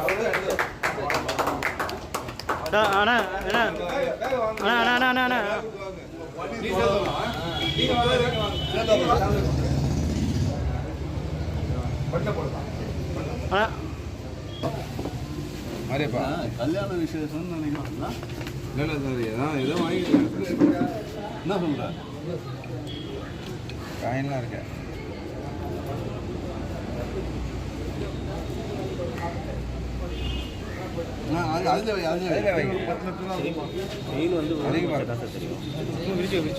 அண்ணா அண்ணா அண்ணா அண்ணா அண்ணா அண்ணா மாதிரிப்பா கல்யாண விசேஷம்னு நினைக்கிறேன். இல்லை சார் ஏதோ வாங்கிட்டு என்ன சொல்கிற காயின்லாம் இருக்கேன். வெயில் வந்து அதிகமாக சார் தெரியும். விரிச்சு வந்து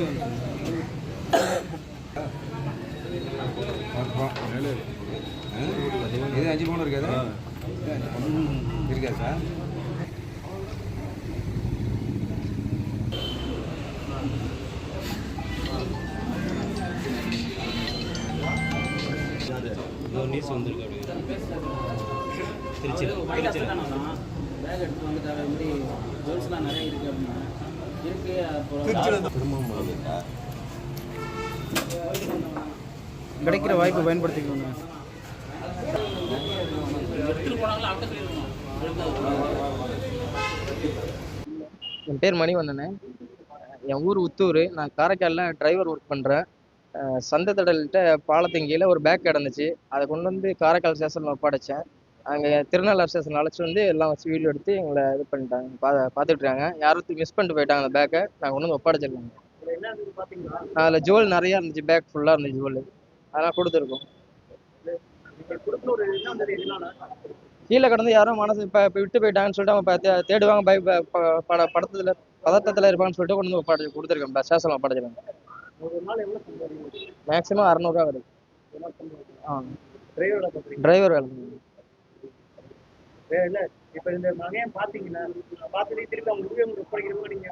இது 5 பவுன் இருக்காது இருக்கா சார்? நியூஸ் வந்துருக்கு திருச்சியில் பேக் எடுத்து வந்துட்டாங்க. இப்படி ஜுவல்ஸ்லாம் நிறைய இருக்குது அப்படின்னா இருக்கு. அப்புறம் கிடைக்கிற வாய்ப்பை பயன்படுத்திக்கோங்க. என் பேர் மணிவண்ணனே. என் ஊர் உத்தூர். நான் காரைக்காலில் டிரைவர் ஒர்க் பண்ணுறேன். சந்தத்தடல்கிட்ட பாலத்தங்கியில் ஒரு பேக் கிடந்துச்சு. அதை கொண்டு வந்து காரைக்கால் ஸ்டேஷனில் ஒப்படைச்சேன். அங்கே திருநள்ளாறு ஸ்டேஷன் அழைச்சி வந்து எல்லாம் வச்சு வீடியோ எடுத்து எங்களை இது பண்ணிட்டாங்க, பார்த்துட்டு இருக்காங்க. யாரும் மிஸ் பண்ணிட்டு போயிட்டாங்க அந்த பேக்கை. நாங்கள் கொண்டு வந்து ஒப்படைச்சிருக்காங்க. அதில் ஜுவல் நிறையா இருந்துச்சு, பேக் ஃபுல்லாக இருந்துச்சு ஜுவல். அதெல்லாம் கொடுத்துருக்கோம். கீழே கடந்து யாரும் மனசு இப்போ விட்டு போயிட்டாங்கன்னு சொல்லிட்டு அவங்க தேடுவாங்க, பதட்டத்தில் இருப்பாங்கன்னு சொல்லிட்டு கொண்டு வந்து கொடுத்துருக்கேன். ஸ்டேஷனில் ஒப்படைச்சிருக்காங்க. மேக்ஸிமம் 600 ரூபா வருது. டிரைவர் வேலை. இப்ப இந்த மகன் பாத்தீங்கன்னா பாத்துட்டு திருப்பி அவங்க ஒப்படைக்கிறப்போ நீங்க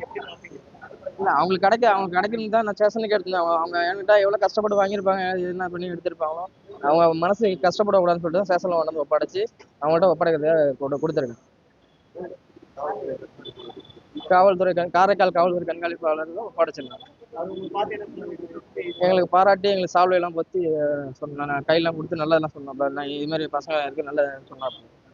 எப்படி பாப்பீங்க? இல்லை, அவங்களுக்கு கிடைக்கணும் தான் நான் ஸ்டேஷனுக்கு எடுத்துருந்தேன். அவங்க என்கிட்ட எவ்வளோ கஷ்டப்பட்டு வாங்கியிருப்பாங்க, என்ன பண்ணி எடுத்திருப்பாங்களோ. அவங்க மனசு கஷ்டப்படக்கூடாதுன்னு சொல்லிட்டு தான் ஸ்டேஷனில் கொண்டு வந்து ஒப்படைச்சி அவங்கள்ட்ட ஒப்படைக்கிறத கொடுத்துருக்கேன். காவல்துறை காரைக்கால் காவல்துறை கண்காணிப்பாளர்கள் ஒப்படைச்சிருக்கேன். எங்களுக்கு பாராட்டி எங்களுக்கு சால்வையெல்லாம் பற்றி சொன்னேன். கையெல்லாம் கொடுத்து நல்லதெல்லாம் சொன்னேன். இது மாதிரி பசங்க இருக்கு நல்ல சொன்னாப்ப.